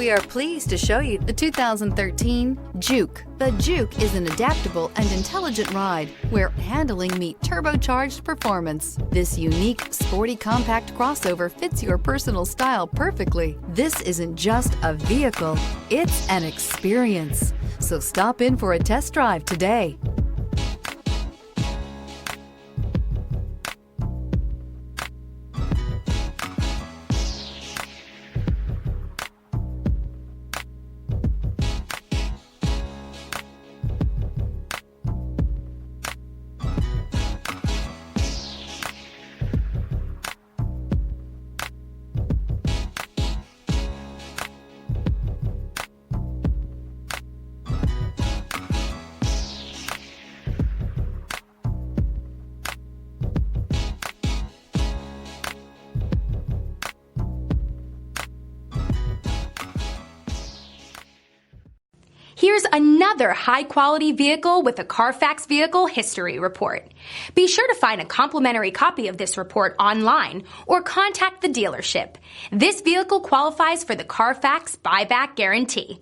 We are pleased to show you the 2013 Juke. The Juke is an adaptable and intelligent ride where handling meets turbocharged performance. This unique, sporty compact crossover fits your personal style perfectly. This isn't just a vehicle, it's an experience. So stop in for a test drive today. Here's another high-quality vehicle with a Carfax Vehicle History Report. Be sure to find a complimentary copy of this report online or contact the dealership. This vehicle qualifies for the Carfax Buyback Guarantee.